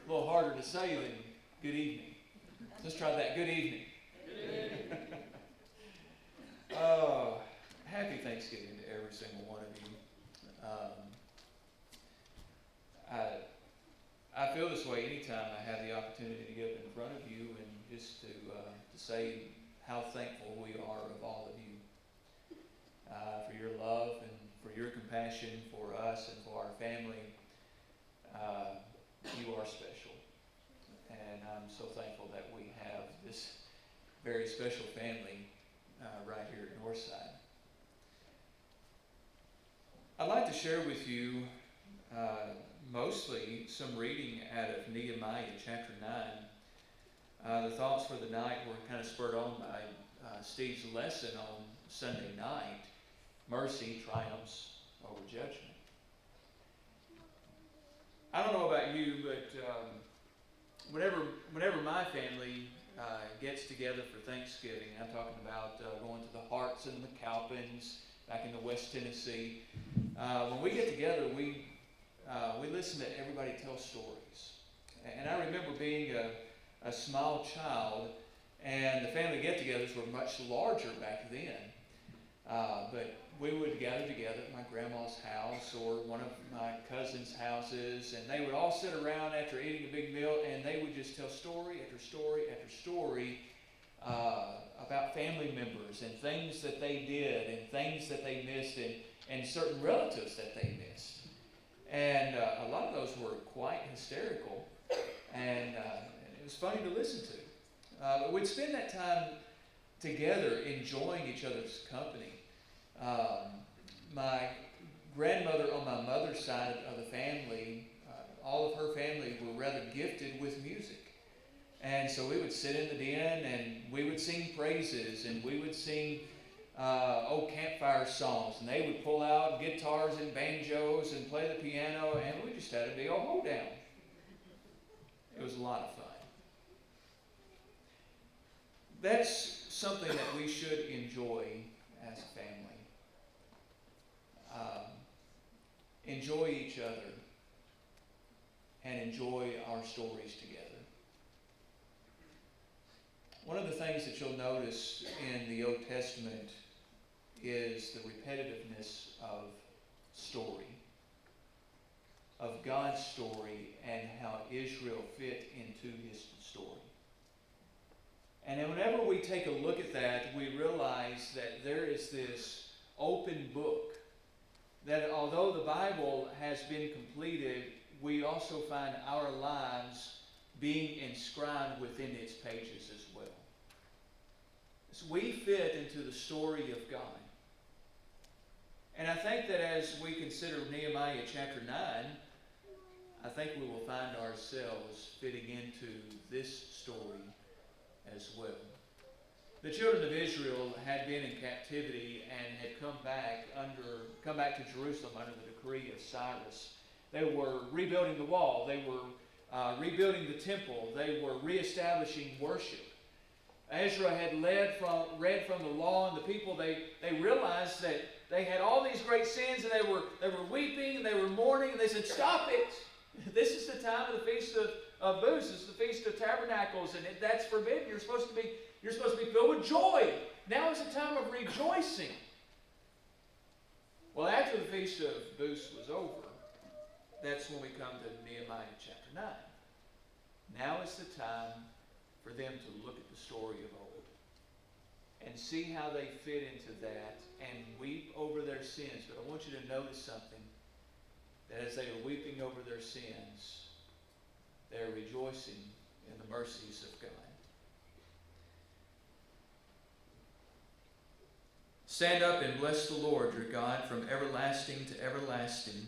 A little harder to say than good evening. Let's try that. Good evening. Oh, happy Thanksgiving to every single one of you. I feel this way anytime I have the opportunity to get up in front of you and just to say how thankful we are of all of you for your love and for your compassion for us and for our family. You are special, and I'm so thankful that we have this very special family right here at Northside. I'd like to share with you mostly some reading out of Nehemiah chapter 9. The thoughts for the night were kind of spurred on by Steve's lesson on Sunday night, Mercy Triumphs Over Judgment. I don't know about you, but whenever my family gets together for Thanksgiving, I'm talking about going to the Harts and the McAlpins back in the West Tennessee. When we get together, we listen to everybody tell stories. And I remember being a small child, and the family get-togethers were much larger back then. But we would gather together at my grandma's house or one of my cousin's houses, and they would all sit around after eating a big meal, and they would just tell story after story after story about family members and things that they did and things that they missed and certain relatives that they missed. And a lot of those were quite hysterical, and it was funny to listen to. But we'd spend that time together enjoying each other's company. My grandmother on my mother's side of the family, all of her family were rather gifted with music. And so we would sit in the den and we would sing praises and we would sing old campfire songs. And they would pull out guitars and banjos and play the piano, and we just had a big old hoedown. It was a lot of fun. That's something that we should enjoy as a family. Enjoy each other and enjoy our stories together. One of the things that you'll notice in the Old Testament is the repetitiveness of story, of God's story and how Israel fit into his story. And then whenever we take a look at that, we realize that there is this open book, that although the Bible has been completed, we also find our lives being inscribed within its pages as well. So we fit into the story of God. And I think that as we consider Nehemiah chapter 9, I think we will find ourselves fitting into this story as well. The children of Israel had been in captivity and had come back to Jerusalem under the decree of Cyrus. They were rebuilding the wall. They were rebuilding the temple. They were reestablishing worship. Ezra had read from the law, and the people, they realized that they had all these great sins, and they were weeping and they were mourning, and they said, "Stop it! This is the time of the Feast of Booths. It's the Feast of Tabernacles, and that's forbidden. You're supposed to be filled with joy. Now is the time of rejoicing." Well, after the Feast of Booths was over, that's when we come to Nehemiah chapter 9. Now is the time for them to look at the story of old and see how they fit into that and weep over their sins. But I want you to notice something, that as they are weeping over their sins, they are rejoicing in the mercies of God. Stand up and bless the Lord your God from everlasting to everlasting.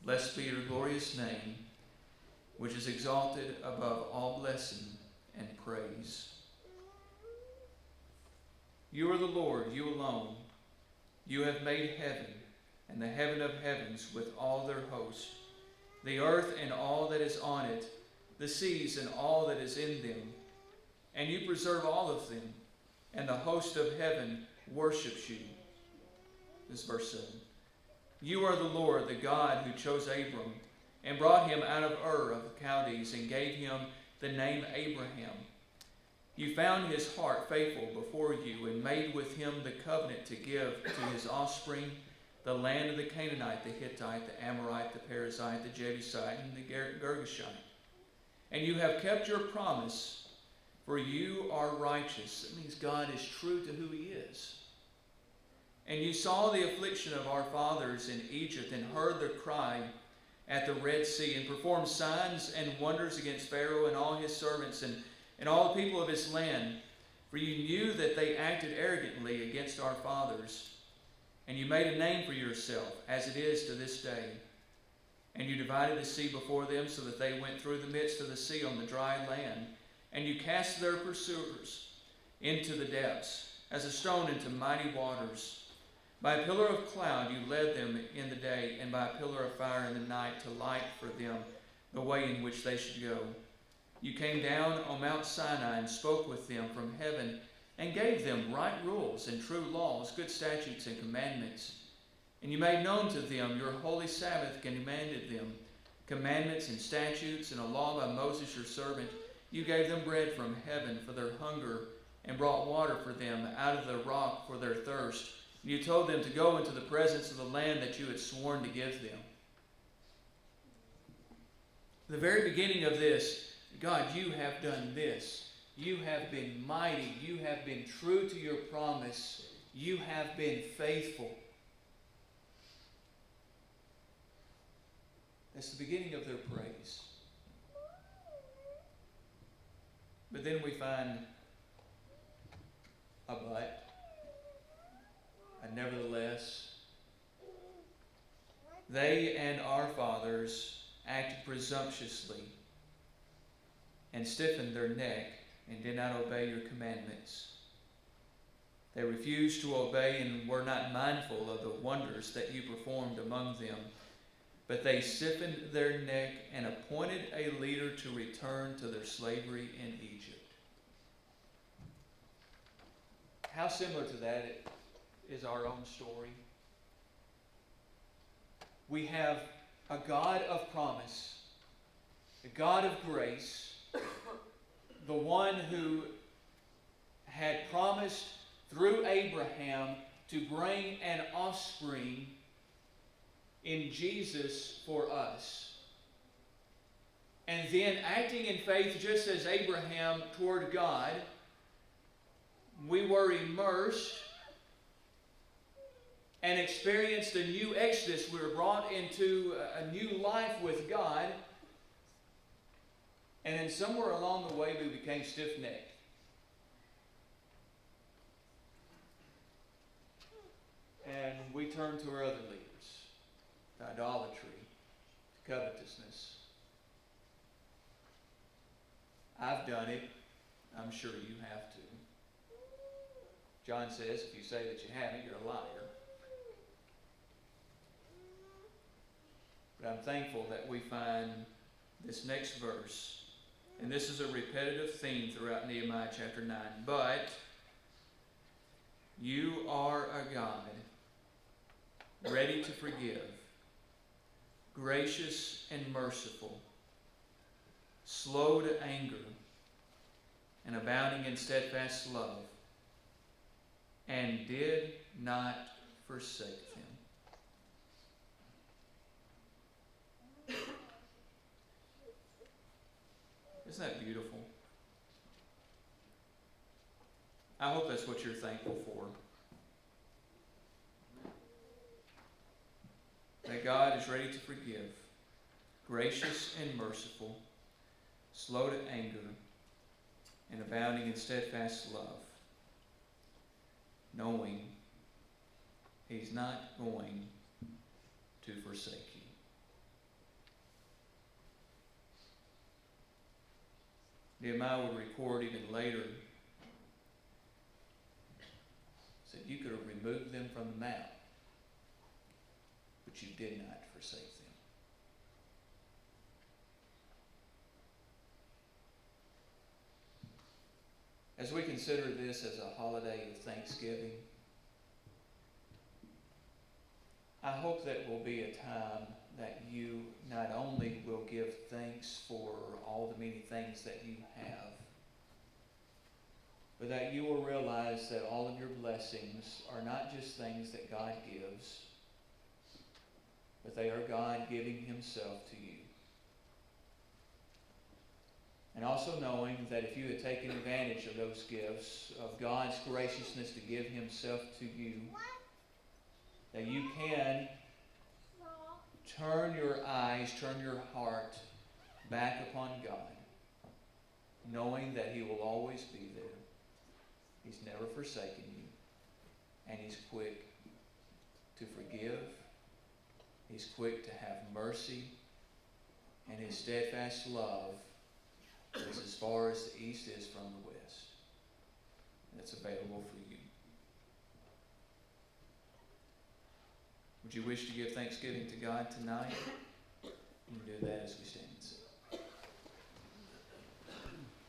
Blessed be your glorious name, which is exalted above all blessing and praise. You are the Lord, you alone. You have made heaven and the heaven of heavens with all their host, the earth and all that is on it, the seas and all that is in them. And you preserve all of them, and the host of heaven worships you. This is verse 7. You are the Lord, the God who chose Abram and brought him out of Ur of the Chaldees, and gave him the name Abraham. You found his heart faithful before you, and made with him the covenant to give to his offspring the land of the Canaanite, the Hittite, the Amorite, the Perizzite, the Jebusite, and the Girgashite. And you have kept your promise, for you are righteous. That means God is true to who he is. And you saw the affliction of our fathers in Egypt, and heard their cry at the Red Sea, and performed signs and wonders against Pharaoh and all his servants, and all the people of his land. For you knew that they acted arrogantly against our fathers. And you made a name for yourself, as it is to this day. And you divided the sea before them, so that they went through the midst of the sea on the dry land. And you cast their pursuers into the depths, as a stone into mighty waters. By a pillar of cloud you led them in the day, and by a pillar of fire in the night, to light for them the way in which they should go. You came down on Mount Sinai and spoke with them from heaven, and gave them right rules and true laws, good statutes and commandments. And you made known to them your holy Sabbath, and commanded them commandments and statutes, and a law by Moses your servant. You gave them bread from heaven for their hunger, and brought water for them out of the rock for their thirst. And you told them to go into the presence of the land that you had sworn to give them. The very beginning of this, God, you have done this. You have been mighty. You have been true to your promise. You have been faithful. That's the beginning of their praise. But then we find a but. And nevertheless, they and our fathers acted presumptuously and stiffened their neck and did not obey your commandments. They refused to obey and were not mindful of the wonders that you performed among them, but they stiffened their neck and appointed a leader to return to their slavery in Egypt. How similar to that is our own story. We have a God of promise, a God of grace, the one who had promised through Abraham to bring an offspring in Jesus for us. And then acting in faith just as Abraham toward God, we were immersed and experienced a new exodus. We were brought into a new life with God. And then somewhere along the way we became stiff-necked. And we turned to our other leaders, to idolatry, to covetousness. I've done it. I'm sure you have too. John says, if you say that you haven't, you're a liar. But I'm thankful that we find this next verse, and this is a repetitive theme throughout Nehemiah chapter 9. But you are a God ready to forgive, gracious and merciful, slow to anger, and abounding in steadfast love, and did not forsake them. Isn't that beautiful? I hope that's what you're thankful for. That God is ready to forgive, gracious and merciful, slow to anger, and abounding in steadfast love, knowing He's not going to forsake you. Nehemiah would record even later, said you could have removed them from the map, but you did not forsake them. As we consider this as a holiday of Thanksgiving, I hope that will be a time that you not only will give thanks for all the many things that you have, but that you will realize that all of your blessings are not just things that God gives, but they are God giving Himself to you. And also knowing that if you had taken advantage of those gifts, of God's graciousness to give Himself to you, that you can turn your eyes, turn your heart back upon God, knowing that He will always be there. He's never forsaken you, and He's quick to forgive. He's quick to have mercy, and His steadfast love is as far as the east is from the west. And it's available for you. Would you wish to give thanksgiving to God tonight?